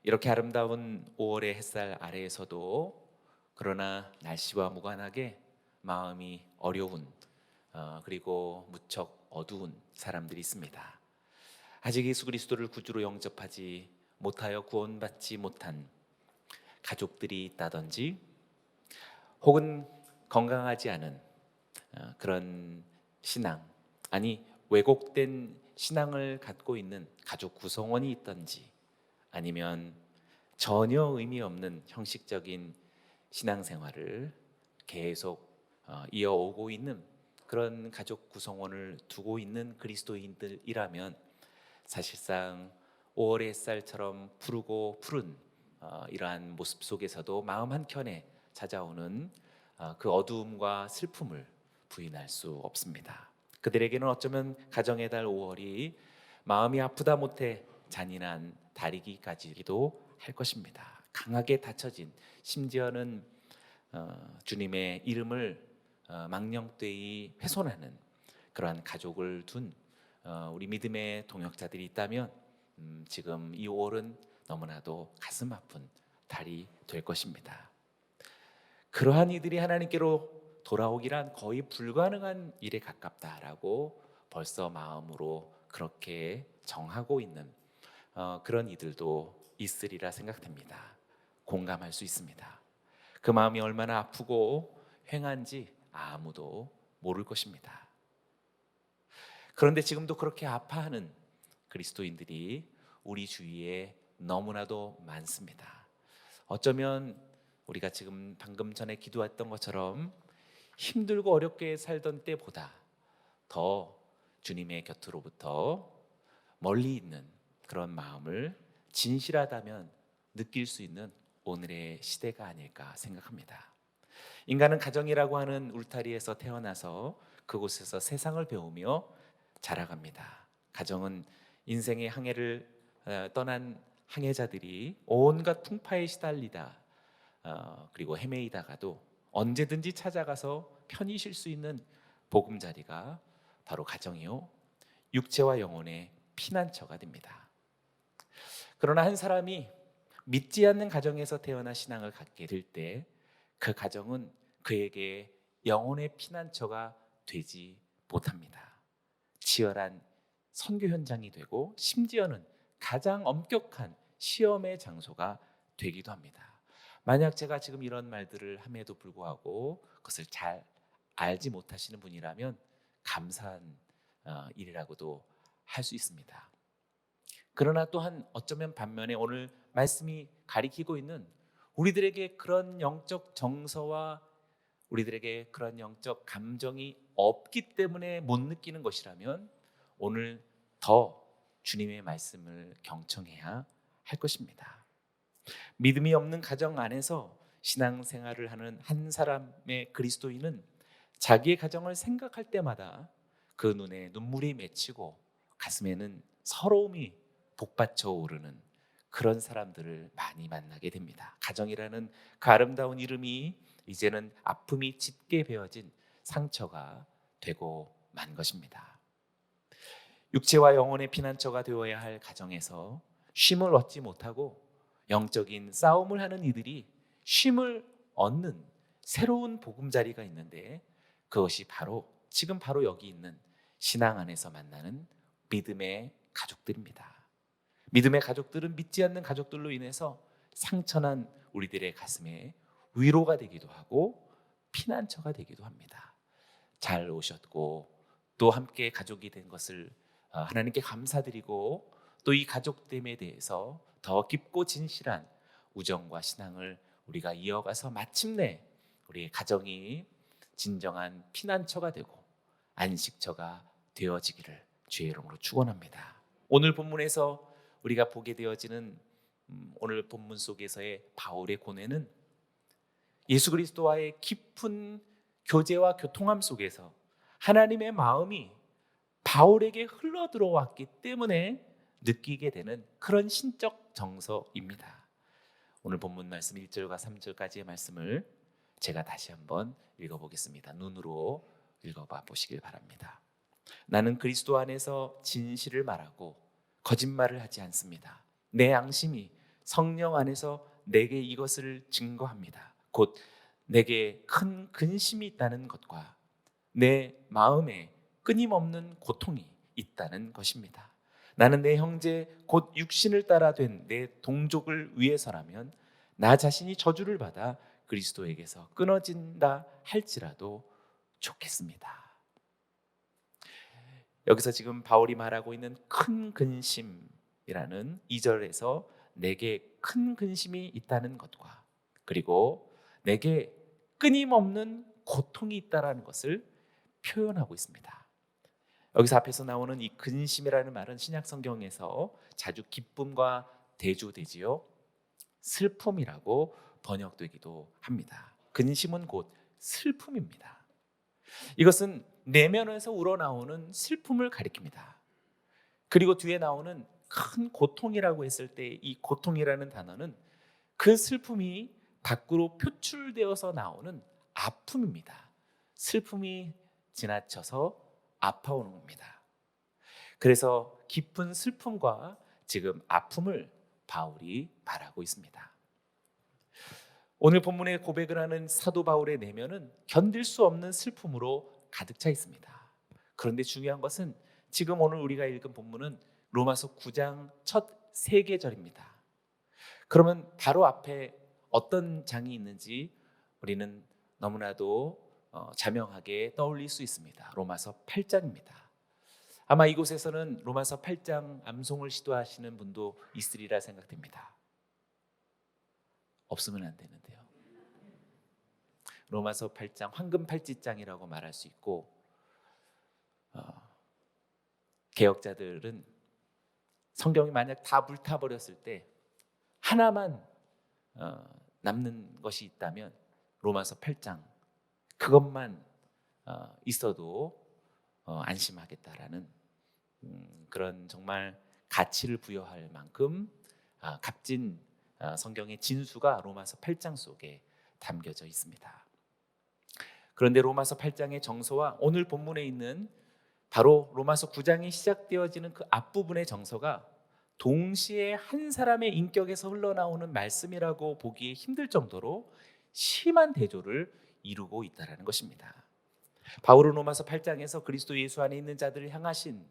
이렇게 아름다운 5월의 햇살 아래에서도 그러나 날씨와 무관하게 마음이 어려운 그리고 무척 어두운 사람들이 있습니다. 아직 예수 그리스도를 구주로 영접하지 못하여 구원받지 못한 가족들이 있다든지, 혹은 건강하지 않은 그런 신앙, 아니 왜곡된 신앙을 갖고 있는 가족 구성원이 있든지, 아니면 전혀 의미 없는 형식적인 신앙생활을 계속 이어오고 있는 그런 가족 구성원을 두고 있는 그리스도인들이라면, 사실상 5월의 햇살처럼 푸르고 푸른 이러한 모습 속에서도 마음 한켠에 찾아오는 그 어두움과 슬픔을 부인할 수 없습니다. 그들에게는 어쩌면 가정의 달 5월이 마음이 아프다 못해 잔인한 달이기까지도 할 것입니다. 강하게 닫혀진, 심지어는 주님의 이름을 망령되이 훼손하는 그러한 가족을 둔 우리 믿음의 동역자들이 있다면, 지금 이 5월은 너무나도 가슴 아픈 달이 될 것입니다. 그러한 이들이 하나님께로 돌아오기란 거의 불가능한 일에 가깝다라고 벌써 마음으로 그렇게 정하고 있는 그런 이들도 있으리라 생각됩니다. 공감할 수 있습니다. 그 마음이 얼마나 아프고 횡한지 아무도 모를 것입니다. 그런데 지금도 그렇게 아파하는 그리스도인들이 우리 주위에 너무나도 많습니다. 어쩌면 우리가 지금 방금 전에 기도했던 것처럼 힘들고 어렵게 살던 때보다 더 주님의 곁으로부터 멀리 있는 그런 마음을 진실하다면 느낄 수 있는 오늘의 시대가 아닐까 생각합니다. 인간은 가정이라고 하는 울타리에서 태어나서 그곳에서 세상을 배우며 자라갑니다. 가정은 인생의 항해를 떠난 항해자들이 온갖 풍파에 시달리다 그리고 헤매이다가도 언제든지 찾아가서 편히 쉴 수 있는 보금자리가 바로 가정이요, 육체와 영혼의 피난처가 됩니다. 그러나 한 사람이 믿지 않는 가정에서 태어나 신앙을 갖게 될 때 그 가정은 그에게 영혼의 피난처가 되지 못합니다. 치열한 선교 현장이 되고, 심지어는 가장 엄격한 시험의 장소가 되기도 합니다. 만약 제가 지금 이런 말들을 함에도 불구하고 그것을 잘 알지 못하시는 분이라면 감사한 일이라고도 할 수 있습니다. 그러나 또한 어쩌면 반면에 오늘 말씀이 가리키고 있는 우리들에게 그런 영적 정서와 우리들에게 그런 영적 감정이 없기 때문에 못 느끼는 것이라면, 오늘 더 주님의 말씀을 경청해야 할 것입니다. 믿음이 없는 가정 안에서 신앙생활을 하는 한 사람의 그리스도인은 자기의 가정을 생각할 때마다 그 눈에 눈물이 맺히고 가슴에는 서러움이 복받쳐 오르는 그런 사람들을 많이 만나게 됩니다. 가정이라는 그 아름다운 이름이 이제는 아픔이 짙게 베어진 상처가 되고 만 것입니다. 육체와 영혼의 피난처가 되어야 할 가정에서 쉼을 얻지 못하고 영적인 싸움을 하는 이들이 쉼을 얻는 새로운 보금자리가 있는데, 그것이 바로 지금 바로 여기 있는 신앙 안에서 만나는 믿음의 가족들입니다. 믿음의 가족들은 믿지 않는 가족들로 인해서 상처난 우리들의 가슴에 위로가 되기도 하고 피난처가 되기도 합니다. 잘 오셨고 또 함께 가족이 된 것을 하나님께 감사드리고, 또 이 가족됨에 대해서 더 깊고 진실한 우정과 신앙을 우리가 이어가서 마침내 우리의 가정이 진정한 피난처가 되고 안식처가 되어지기를 주의 이름으로 축원합니다. 오늘 본문에서 우리가 보게 되어지는 오늘 본문 속에서의 바울의 고뇌는 예수 그리스도와의 깊은 교제와 교통함 속에서 하나님의 마음이 바울에게 흘러 들어왔기 때문에 느끼게 되는 그런 신적 정서입니다. 오늘 본문 말씀 1절과 3절까지의 말씀을 제가 다시 한번 읽어보겠습니다. 눈으로 읽어봐 보시길 바랍니다. 나는 그리스도 안에서 진실을 말하고 거짓말을 하지 않습니다. 내 양심이 성령 안에서 내게 이것을 증거합니다. 곧 내게 큰 근심이 있다는 것과 내 마음에 끊임없는 고통이 있다는 것입니다. 나는 내 형제 곧 육신을 따라 된 내 동족을 위해서라면 나 자신이 저주를 받아 그리스도에게서 끊어진다 할지라도 좋겠습니다. 여기서 지금 바울이 말하고 있는 큰 근심이라는 2절에서 내게 큰 근심이 있다는 것과 그리고 내게 끊임없는 고통이 있다는 것을 표현하고 있습니다. 여기서 앞에서 나오는 이 근심이라는 말은 신약 성경에서 자주 기쁨과 대조되지요. 슬픔이라고 번역되기도 합니다. 근심은 곧 슬픔입니다. 이것은 내면에서 우러나오는 슬픔을 가리킵니다. 그리고 뒤에 나오는 큰 고통이라고 했을 때 이 고통이라는 단어는 그 슬픔이 밖으로 표출되어서 나오는 아픔입니다. 슬픔이 지나쳐서 아파오는 겁니다. 그래서 깊은 슬픔과 지금 아픔을 바울이 말하고 있습니다. 오늘 본문의 고백을 하는 사도 바울의 내면은 견딜 수 없는 슬픔으로 가득 차 있습니다. 그런데 중요한 것은 지금 오늘 우리가 읽은 본문은 로마서 9장 첫 3계절입니다. 그러면 바로 앞에 어떤 장이 있는지 우리는 너무나도 자명하게 떠올릴 수 있습니다. 로마서 8장입니다. 아마 이곳에서는 로마서 8장 암송을 시도하시는 분도 있으리라 생각됩니다. 없으면 안 되는데요. 로마서 8장 황금 팔찌장이라고 말할 수 있고 개혁자들은 성경이 만약 다 불타버렸을 때 하나만 남는 것이 있다면 로마서 8장 그것만 있어도 안심하겠다라는 그런 정말 가치를 부여할 만큼 값진 성경의 진수가 로마서 8장 속에 담겨져 있습니다. 그런데 로마서 8장의 정서와 오늘 본문에 있는 바로 로마서 9장이 시작되어지는 그 앞부분의 정서가 동시에 한 사람의 인격에서 흘러나오는 말씀이라고 보기 힘들 정도로 심한 대조를 이루고 있다는 것입니다. 바울은 로마서 8장에서 그리스도 예수 안에 있는 자들을 향하신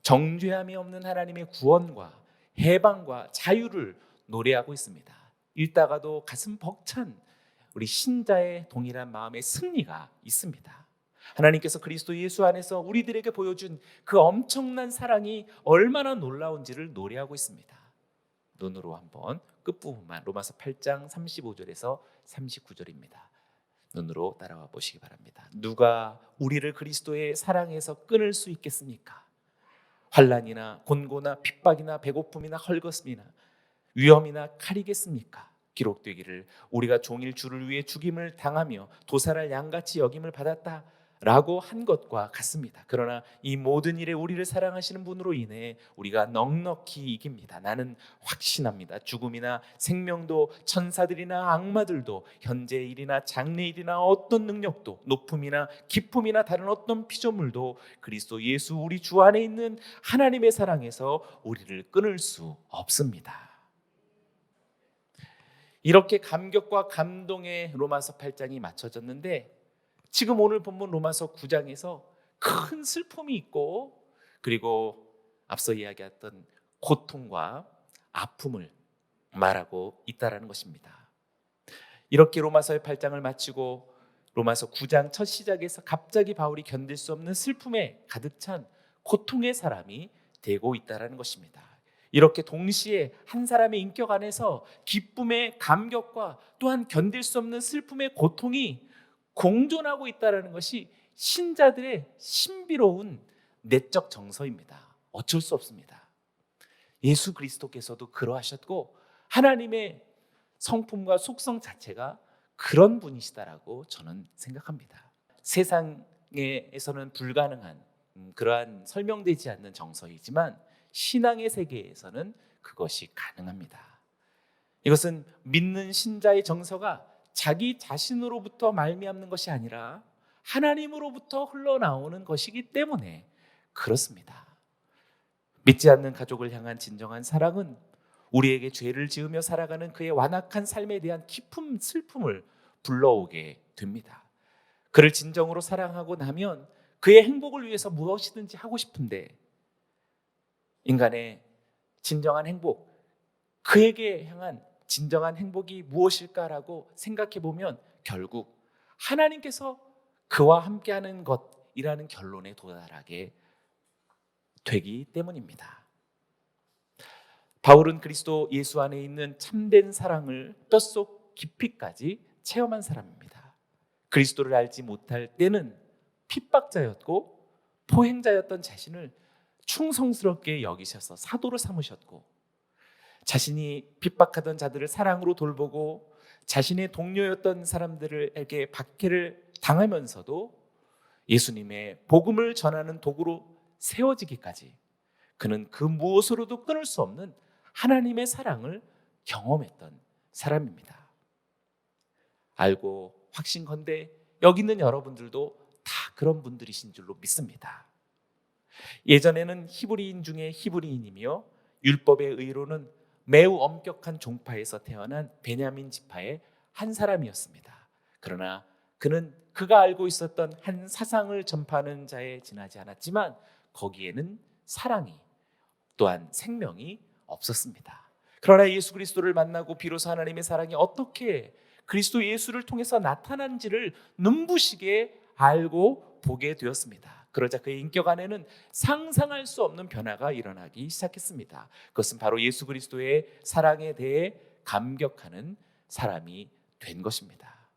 정죄함이 없는 하나님의 구원과 해방과 자유를 노래하고 있습니다. 읽다가도 가슴 벅찬 우리 신자의 동일한 마음의 승리가 있습니다. 하나님께서 그리스도 예수 안에서 우리들에게 보여준 그 엄청난 사랑이 얼마나 놀라운지를 노래하고 있습니다. 눈으로 한번 끝부분만 로마서 8장 35절에서 39절입니다. 눈으로 따라와 보시기 바랍니다. 누가 우리를 그리스도의 사랑에서 끊을 수 있겠습니까? 환난이나 곤고나 핍박이나 배고픔이나 헐벗음이나 위험이나 칼이겠습니까? 기록되기를 우리가 종일 주를 위해 죽임을 당하며 도살할 양같이 여김을 받았다 라고 한 것과 같습니다. 그러나 이 모든 일에 우리를 사랑하시는 분으로 인해 우리가 넉넉히 이깁니다. 나는 확신합니다. 죽음이나 생명도 천사들이나 악마들도 현재의 일이나 장래의 일이나 어떤 능력도 높음이나 기쁨이나 다른 어떤 피조물도 그리스도 예수 우리 주 안에 있는 하나님의 사랑에서 우리를 끊을 수 없습니다. 이렇게 감격과 감동의 로마서 8장이 맞춰졌는데 지금 오늘 본문 로마서 9장에서 큰 슬픔이 있고 그리고 앞서 이야기했던 고통과 아픔을 말하고 있다는 것입니다. 이렇게 로마서의 8장을 마치고 로마서 9장 첫 시작에서 갑자기 바울이 견딜 수 없는 슬픔에 가득 찬 고통의 사람이 되고 있다는 것입니다. 이렇게 동시에 한 사람의 인격 안에서 기쁨의 감격과 또한 견딜 수 없는 슬픔의 고통이 공존하고 있다는 것이 신자들의 신비로운 내적 정서입니다. 어쩔 수 없습니다. 예수 그리스도께서도 그러하셨고 하나님의 성품과 속성 자체가 그런 분이시다라고 저는 생각합니다. 세상에서는 불가능한 그러한 설명되지 않는 정서이지만 신앙의 세계에서는 그것이 가능합니다. 이것은 믿는 신자의 정서가 자기 자신으로부터 말미암는 것이 아니라 하나님으로부터 흘러나오는 것이기 때문에 그렇습니다. 믿지 않는 가족을 향한 진정한 사랑은 우리에게 죄를 지으며 살아가는 그의 완악한 삶에 대한 깊은 슬픔을 불러오게 됩니다. 그를 진정으로 사랑하고 나면 그의 행복을 위해서 무엇이든지 하고 싶은데, 인간의 진정한 행복, 그에게 향한 진정한 행복이 무엇일까라고 생각해 보면 결국 하나님께서 그와 함께하는 것이라는 결론에 도달하게 되기 때문입니다. 바울은 그리스도 예수 안에 있는 참된 사랑을 뼛속 깊이까지 체험한 사람입니다. 그리스도를 알지 못할 때는 핍박자였고 포행자였던 자신을 충성스럽게 여기셔서 사도로 삼으셨고, 자신이 핍박하던 자들을 사랑으로 돌보고 자신의 동료였던 사람들에게 박해를 당하면서도 예수님의 복음을 전하는 도구로 세워지기까지 그는 그 무엇으로도 끊을 수 없는 하나님의 사랑을 경험했던 사람입니다. 알고 확신컨대 여기 있는 여러분들도 다 그런 분들이신 줄로 믿습니다. 예전에는 히브리인 중에 히브리인이며 율법의 의로는 매우 엄격한 종파에서 태어난 베냐민 지파의 한 사람이었습니다. 그러나 그는 그가 알고 있었던 한 사상을 전파하는 자에 지나지 않았지만 거기에는 사랑이, 또한 생명이 없었습니다. 그러나 예수 그리스도를 만나고 비로소 하나님의 사랑이 어떻게 그리스도 예수를 통해서 나타난지를 눈부시게 알고 보게 되었습니다. 그러자 그의 인격 안에는 상상할 수 없는 변화가 일어나기 시작했습니다. 그것은 바로 예수 그리스도의 사랑에 대해 감격하는 사람이 된 것입니다.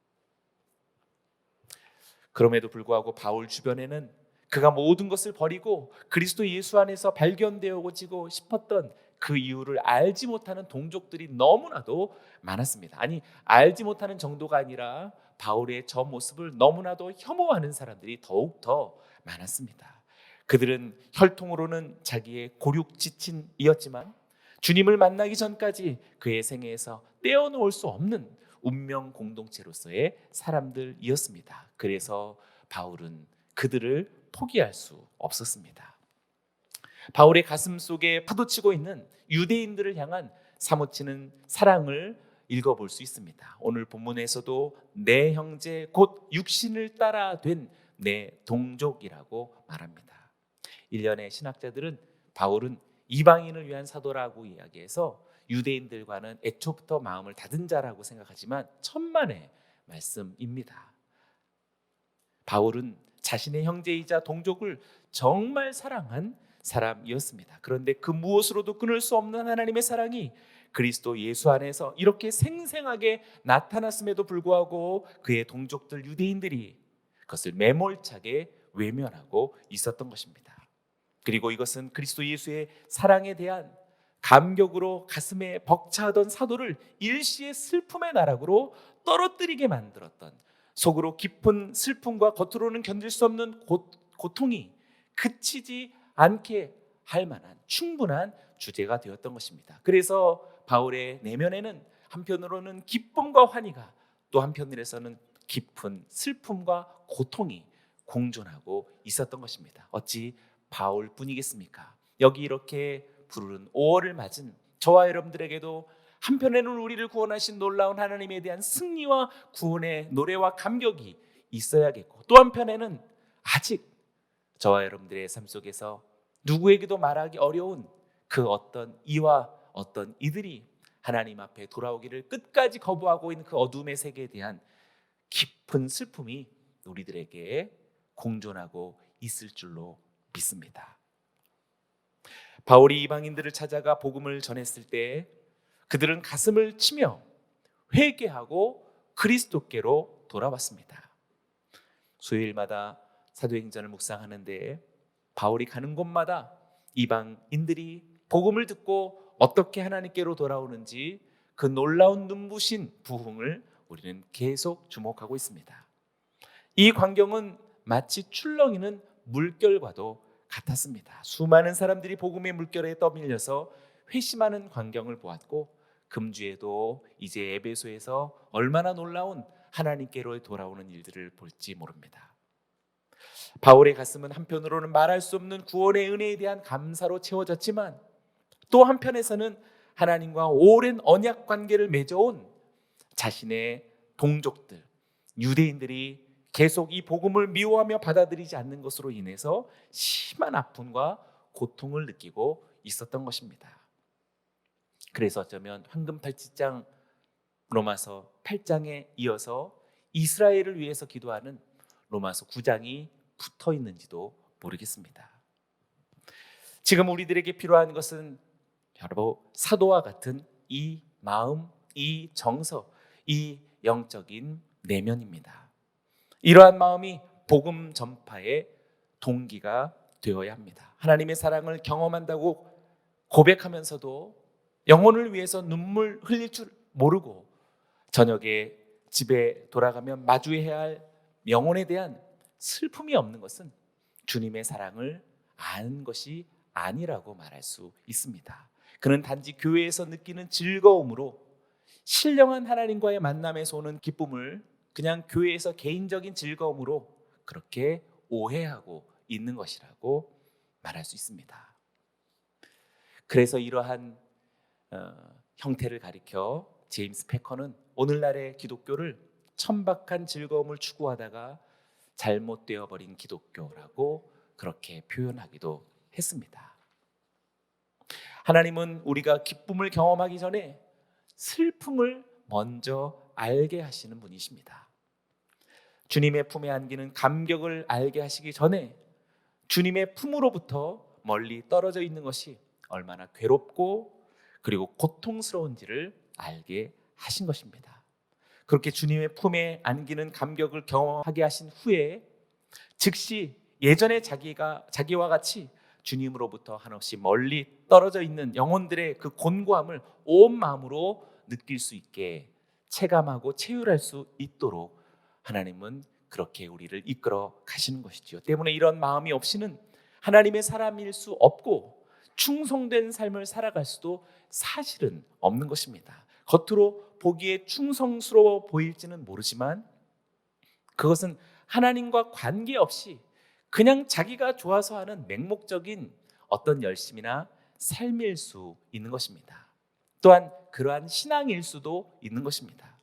그럼에도 불구하고 바울 주변에는 그가 모든 것을 버리고 그리스도 예수 안에서 발견되어지고 싶었던 그 이유를 알지 못하는 동족들이 너무나도 많았습니다. 아니, 알지 못하는 정도가 아니라 바울의 저 모습을 너무나도 혐오하는 사람들이 더욱 더 많았습니다. 그들은 혈통으로는 자기의 고륙지친이었지만 주님을 만나기 전까지 그의 생애에서 떼어놓을 수 없는 운명 공동체로서의 사람들이었습니다. 그래서 바울은 그들을 포기할 수 없었습니다. 바울의 가슴 속에 파도치고 있는 유대인들을 향한 사무치는 사랑을 읽어볼 수 있습니다. 오늘 본문에서도 내 형제 곧 육신을 따라 된 내 동족이라고 말합니다. 일련의 신학자들은 바울은 이방인을 위한 사도라고 이야기해서 유대인들과는 애초부터 마음을 닫은 자라고 생각하지만 천만의 말씀입니다. 바울은 자신의 형제이자 동족을 정말 사랑한 사람이었습니다. 그런데 그 무엇으로도 끊을 수 없는 하나님의 사랑이 그리스도 예수 안에서 이렇게 생생하게 나타났음에도 불구하고 그의 동족들 유대인들이 그것을 매몰차게 외면하고 있었던 것입니다. 그리고 이것은 그리스도 예수의 사랑에 대한 감격으로 가슴에 벅차던 사도를 일시의 슬픔의 나락으로 떨어뜨리게 만들었던, 속으로 깊은 슬픔과 겉으로는 견딜 수 없는 고통이 그치지 않게 할 만한 충분한 주제가 되었던 것입니다. 그래서 바울의 내면에는 한편으로는 기쁨과 환희가, 또 한편으로서는 깊은 슬픔과 고통이 공존하고 있었던 것입니다. 어찌 바울뿐이겠습니까? 여기 이렇게 푸른 5월을 맞은 저와 여러분들에게도 한편에는 우리를 구원하신 놀라운 하나님에 대한 승리와 구원의 노래와 감격이 있어야겠고, 또 한편에는 아직 저와 여러분들의 삶 속에서 누구에게도 말하기 어려운 그 어떤 이와 어떤 이들이 하나님 앞에 돌아오기를 끝까지 거부하고 있는 그 어둠의 세계에 대한 깊은 슬픔이 우리들에게 공존하고 있을 줄로 믿습니다. 바울이 이방인들을 찾아가 복음을 전했을 때 그들은 가슴을 치며 회개하고 그리스도께로 돌아왔습니다. 수요일마다 사도행전을 묵상하는데 바울이 가는 곳마다 이방인들이 복음을 듣고 어떻게 하나님께로 돌아오는지 그 놀라운 눈부신 부흥을 우리는 계속 주목하고 있습니다. 이 광경은 마치 출렁이는 물결과도 같았습니다. 수많은 사람들이 복음의 물결에 떠밀려서 회심하는 광경을 보았고, 금주에도 이제 에베소에서 얼마나 놀라운 하나님께로 돌아오는 일들을 볼지 모릅니다. 바울의 가슴은 한편으로는 말할 수 없는 구원의 은혜에 대한 감사로 채워졌지만 또 한편에서는 하나님과 오랜 언약 관계를 맺어온 자신의 동족들, 유대인들이 계속 이 복음을 미워하며 받아들이지 않는 것으로 인해서 심한 아픔과 고통을 느끼고 있었던 것입니다. 그래서 어쩌면 황금팔찌장 로마서 8장에 이어서 이스라엘을 위해서 기도하는 로마서 9장이 붙어 있는지도 모르겠습니다. 지금 우리들에게 필요한 것은 바로 사도와 같은 이 마음, 이 정서, 이 영적인 내면입니다. 이러한 마음이 복음 전파의 동기가 되어야 합니다. 하나님의 사랑을 경험한다고 고백하면서도 영혼을 위해서 눈물 흘릴 줄 모르고 저녁에 집에 돌아가면 마주해야 할 영혼에 대한 슬픔이 없는 것은 주님의 사랑을 아는 것이 아니라고 말할 수 있습니다. 그는 단지 교회에서 느끼는 즐거움으로 신령한 하나님과의 만남에서 오는 기쁨을 그냥 교회에서 개인적인 즐거움으로 그렇게 오해하고 있는 것이라고 말할 수 있습니다. 그래서 이러한 형태를 가리켜 제임스 패커는 오늘날의 기독교를 천박한 즐거움을 추구하다가 잘못되어 버린 기독교라고 그렇게 표현하기도 했습니다. 하나님은 우리가 기쁨을 경험하기 전에 슬픔을 먼저 알게 하시는 분이십니다. 주님의 품에 안기는 감격을 알게 하시기 전에 주님의 품으로부터 멀리 떨어져 있는 것이 얼마나 괴롭고 그리고 고통스러운지를 알게 하신 것입니다. 그렇게 주님의 품에 안기는 감격을 경험하게 하신 후에 즉시 예전에 자기와 같이 주님으로부터 한없이 멀리 떨어져 있는 영혼들의 그 곤고함을 온 마음으로 느낄 수 있게 체감하고 체휼할 수 있도록 하나님은 그렇게 우리를 이끌어 가시는 것이지요. 때문에 이런 마음이 없이는 하나님의 사람일 수 없고 충성된 삶을 살아갈 수도 사실은 없는 것입니다. 겉으로 보기에 충성스러워 보일지는 모르지만 그것은 하나님과 관계없이 그냥 자기가 좋아서 하는 맹목적인 어떤 열심이나 삶일 수 있는 것입니다. 또한 그러한 신앙일 수도 있는 것입니다.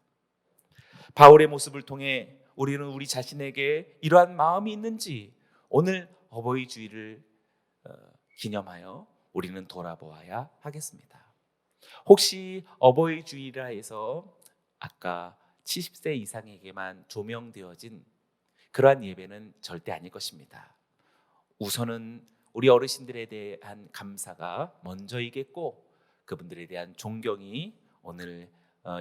바울의 모습을 통해 우리는 우리 자신에게 이러한 마음이 있는지 오늘 어버이 주일을 기념하여 우리는 돌아보아야 하겠습니다. 혹시 어버이 주일이라 해서 아까 70세 이상에게만 조명되어진 그러한 예배는 절대 아닐 것입니다. 우선은 우리 어르신들에 대한 감사가 먼저이겠고 그분들에 대한 존경이 오늘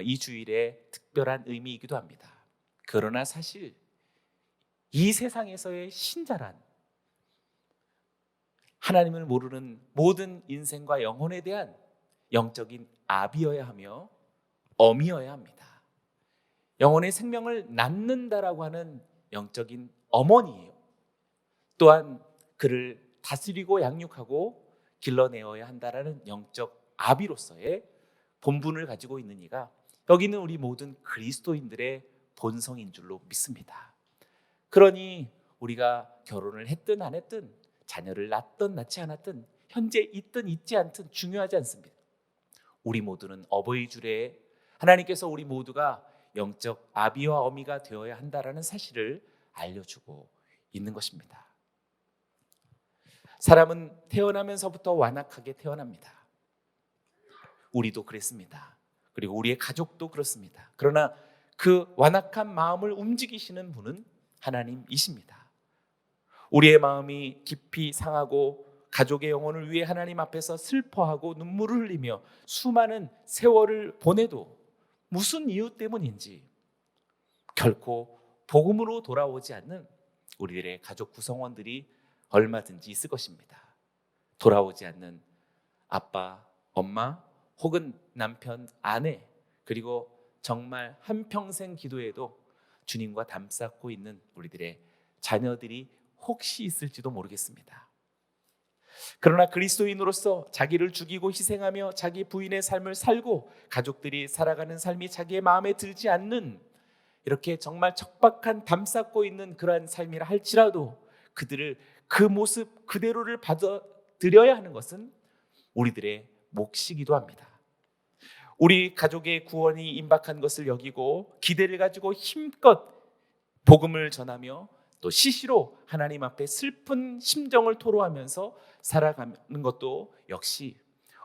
이 주일의 특별한 의미이기도 합니다. 그러나 사실 이 세상에서의 신자란 하나님을 모르는 모든 인생과 영혼에 대한 영적인 아비여야 하며 어미여야 합니다. 영혼의 생명을 낳는다라고 하는 영적인 어머니예요. 또한 그를 다스리고 양육하고 길러내어야 한다라는 영적 아비로서의 본분을 가지고 있는 이가 여기는 우리 모든 그리스도인들의 본성인 줄로 믿습니다. 그러니 우리가 결혼을 했든 안 했든 자녀를 낳든 낳지 않았든 현재 있든 있지 않든 중요하지 않습니다. 우리 모두는 어버이 주일에 하나님께서 우리 모두가 영적 아비와 어미가 되어야 한다라는 사실을 알려주고 있는 것입니다. 사람은 태어나면서부터 완악하게 태어납니다. 우리도 그랬습니다. 그리고 우리의 가족도 그렇습니다. 그러나 그 완악한 마음을 움직이시는 분은 하나님이십니다. 우리의 마음이 깊이 상하고 가족의 영혼을 위해 하나님 앞에서 슬퍼하고 눈물을 흘리며 수많은 세월을 보내도 무슨 이유 때문인지 결코 복음으로 돌아오지 않는 우리들의 가족 구성원들이 얼마든지 있을 것입니다. 돌아오지 않는 아빠, 엄마 혹은 남편, 아내 그리고 정말 한평생 기도해도 주님과 담쌓고 있는 우리들의 자녀들이 혹시 있을지도 모르겠습니다. 그러나 그리스도인으로서 자기를 죽이고 희생하며 자기 부인의 삶을 살고 가족들이 살아가는 삶이 자기의 마음에 들지 않는 이렇게 정말 척박한 담쌓고 있는 그러한 삶이라 할지라도 그들을 그 모습 그대로를 받아들여야 하는 것은 우리들의 몫이기도 합니다. 우리 가족의 구원이 임박한 것을 여기고 기대를 가지고 힘껏 복음을 전하며 또 시시로 하나님 앞에 슬픈 심정을 토로하면서 살아가는 것도 역시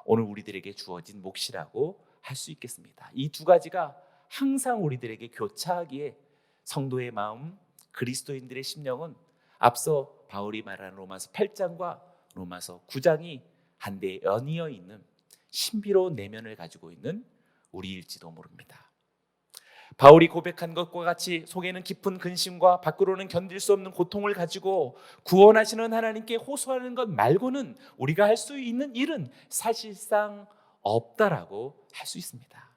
오늘 우리들에게 주어진 몫이라고 할 수 있겠습니다. 이 두 가지가 항상 우리들에게 교차하기에 성도의 마음, 그리스도인들의 심령은 앞서 바울이 말한 로마서 8장과 로마서 9장이 한데 연이어 있는 신비로운 내면을 가지고 있는 우리일지도 모릅니다. 바울이 고백한 것과 같이 속에는 깊은 근심과 밖으로는 견딜 수 없는 고통을 가지고 구원하시는 하나님께 호소하는 것 말고는 우리가 할 수 있는 일은 사실상 없다라고 할 수 있습니다.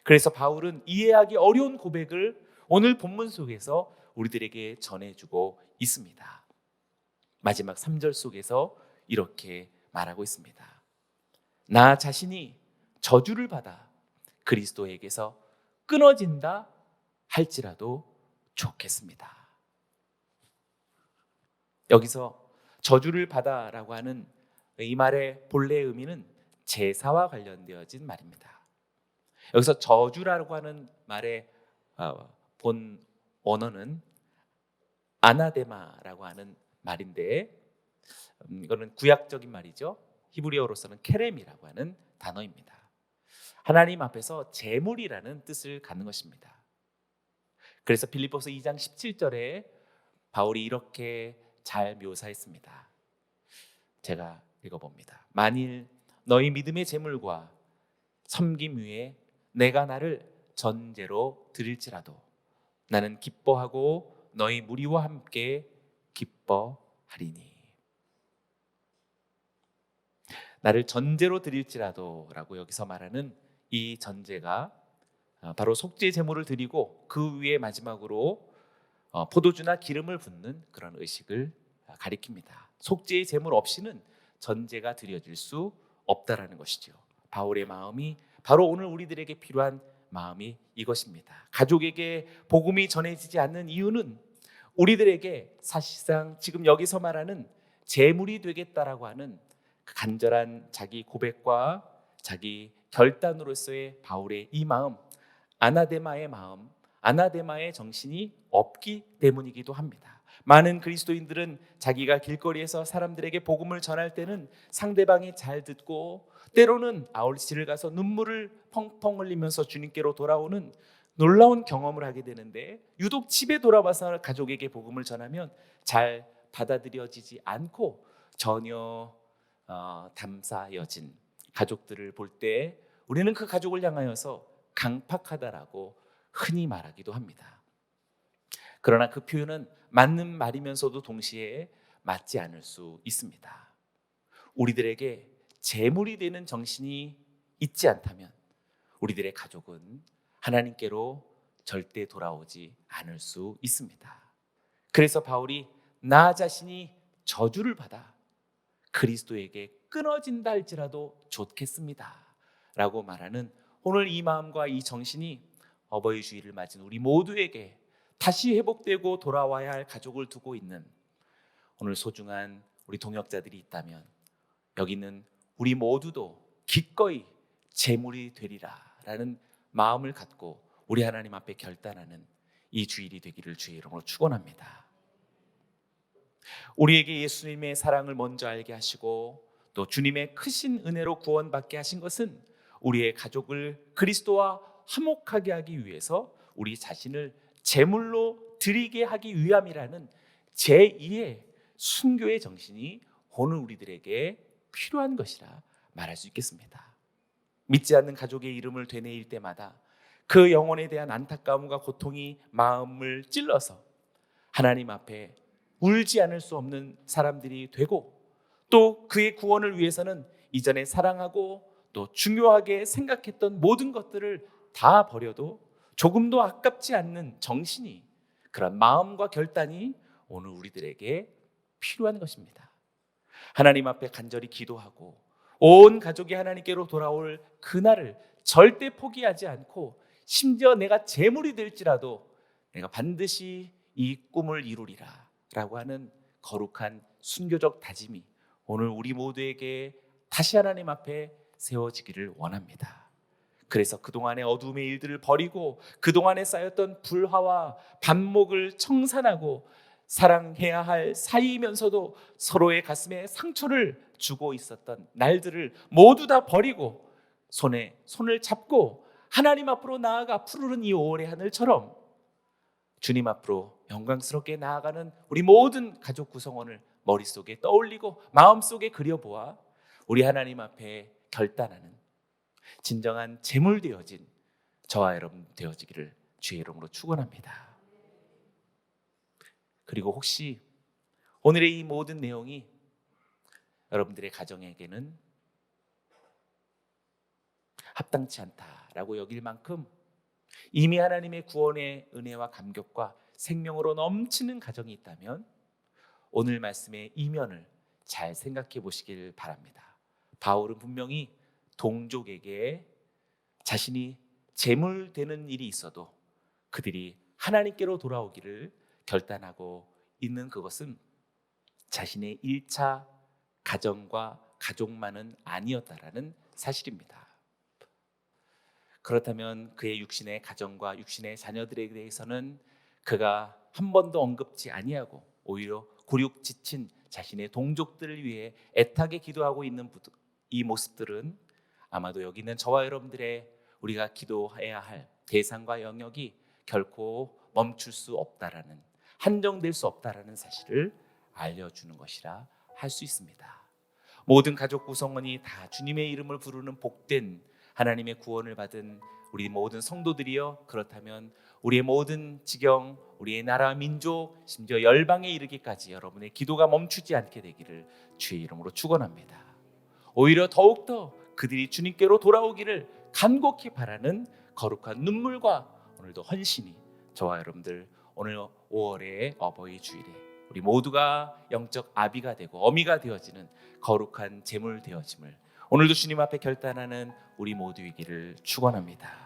그래서 바울은 이해하기 어려운 고백을 오늘 본문 속에서 우리들에게 전해주고 있습니다. 마지막 3절 속에서 이렇게 말하고 있습니다. 나 자신이 저주를 받아 그리스도에게서 끊어진다 할지라도 좋겠습니다. 여기서 저주를 받아라고 하는 이 말의 본래 의미는 제사와 관련되어진 말입니다. 여기서 저주라고 하는 말의 본 원어는 아나데마라고 하는 말인데 이거는 구약적인 말이죠. 히브리어로서는 케렘이라고 하는 단어입니다. 하나님 앞에서 제물이라는 뜻을 갖는 것입니다. 그래서 빌립보서 2장 17절에 바울이 이렇게 잘 묘사했습니다. 제가 읽어봅니다. 만일 너희 믿음의 제물과 섬김 위에 내가 나를 전제로 드릴지라도 나는 기뻐하고 너희 무리와 함께 기뻐하리니. 나를 전제로 드릴지라도 라고 여기서 말하는 이 전제가 바로 속죄 제물을 드리고 그 위에 마지막으로 포도주나 기름을 붓는 그런 의식을 가리킵니다. 속죄의 제물 없이는 전제가 드려질 수 없다라는 것이죠. 바울의 마음이 바로 오늘 우리들에게 필요한 마음이 이것입니다. 가족에게 복음이 전해지지 않는 이유는 우리들에게 사실상 지금 여기서 말하는 제물이 되겠다라고 하는 간절한 자기 고백과 자기 결단으로서의 바울의 이 마음, 아나데마의 마음, 아나데마의 정신이 없기 때문이기도 합니다. 많은 그리스도인들은 자기가 길거리에서 사람들에게 복음을 전할 때는 상대방이 잘 듣고 때로는 아울집을 가서 눈물을 펑펑 흘리면서 주님께로 돌아오는 놀라운 경험을 하게 되는데 유독 집에 돌아와서 가족에게 복음을 전하면 잘 받아들여지지 않고 전혀 담사여진 가족들을 볼 때 우리는 그 가족을 향하여서 강팍하다라고 흔히 말하기도 합니다. 그러나 그 표현은 맞는 말이면서도 동시에 맞지 않을 수 있습니다. 우리들에게 제물이 되는 정신이 있지 않다면 우리들의 가족은 하나님께로 절대 돌아오지 않을 수 있습니다. 그래서 바울이 나 자신이 저주를 받아 그리스도에게 끊어진다 할지라도 좋겠습니다 라고 말하는 오늘 이 마음과 이 정신이 어버이 주일을 맞은 우리 모두에게 다시 회복되고 돌아와야 할 가족을 두고 있는 오늘 소중한 우리 동역자들이 있다면 여기는 우리 모두도 기꺼이 제물이 되리라 라는 마음을 갖고 우리 하나님 앞에 결단하는 이 주일이 되기를 주의 이름으로 축원합니다. 우리에게 예수님의 사랑을 먼저 알게 하시고 또 주님의 크신 은혜로 구원받게 하신 것은 우리의 가족을 그리스도와 화목하게 하기 위해서 우리 자신을 제물로 드리게 하기 위함이라는 제2의 순교의 정신이 오늘 우리들에게 필요한 것이라 말할 수 있겠습니다. 믿지 않는 가족의 이름을 되뇌일 때마다 그 영혼에 대한 안타까움과 고통이 마음을 찔러서 하나님 앞에 울지 않을 수 없는 사람들이 되고 또 그의 구원을 위해서는 이전에 사랑하고 또 중요하게 생각했던 모든 것들을 다 버려도 조금도 아깝지 않는 정신이 그런 마음과 결단이 오늘 우리들에게 필요한 것입니다. 하나님 앞에 간절히 기도하고 온 가족이 하나님께로 돌아올 그날을 절대 포기하지 않고 심지어 내가 재물이 될지라도 내가 반드시 이 꿈을 이루리라 라고 하는 거룩한 순교적 다짐이 오늘 우리 모두에게 다시 하나님 앞에 세워지기를 원합니다. 그래서 그동안의 어둠의 일들을 버리고 그동안에 쌓였던 불화와 반목을 청산하고 사랑해야 할 사이면서도 서로의 가슴에 상처를 주고 있었던 날들을 모두 다 버리고 손에 손을 잡고 하나님 앞으로 나아가 푸르른 이 5월의 하늘처럼 주님 앞으로 영광스럽게 나아가는 우리 모든 가족 구성원을 머릿속에 떠올리고 마음속에 그려보아 우리 하나님 앞에 결단하는 진정한 제물 되어진 저와 여러분 되어지기를 주의 이름으로 축원합니다. 그리고 혹시 오늘의 이 모든 내용이 여러분들의 가정에게는 합당치 않다라고 여길 만큼 이미 하나님의 구원의 은혜와 감격과 생명으로 넘치는 가정이 있다면 오늘 말씀의 이면을 잘 생각해 보시길 바랍니다. 바울은 분명히 동족에게 자신이 재물되는 일이 있어도 그들이 하나님께로 돌아오기를 결단하고 있는 그것은 자신의 1차 가정과 가족만은 아니었다라는 사실입니다. 그렇다면 그의 육신의 가정과 육신의 자녀들에 대해서는 그가 한 번도 언급지 아니하고 오히려 굴욕 지친 자신의 동족들을 위해 애타게 기도하고 있는 이 모습들은 아마도 여기 있는 저와 여러분들의 우리가 기도해야 할 대상과 영역이 결코 멈출 수 없다라는, 한정될 수 없다라는 사실을 알려주는 것이라 할 수 있습니다. 모든 가족 구성원이 다 주님의 이름을 부르는 복된 하나님의 구원을 받은 우리 모든 성도들이여, 그렇다면 우리의 모든 지경, 우리의 나라, 민족, 심지어 열방에 이르기까지 여러분의 기도가 멈추지 않게 되기를 주의 이름으로 축원합니다. 오히려 더욱더 그들이 주님께로 돌아오기를 간곡히 바라는 거룩한 눈물과 오늘도 헌신이 저와 여러분들 오늘 5월의 어버이 주일에 우리 모두가 영적 아비가 되고 어미가 되어지는 거룩한 제물 되어짐을 오늘도 주님 앞에 결단하는 우리 모두이기를 축원합니다.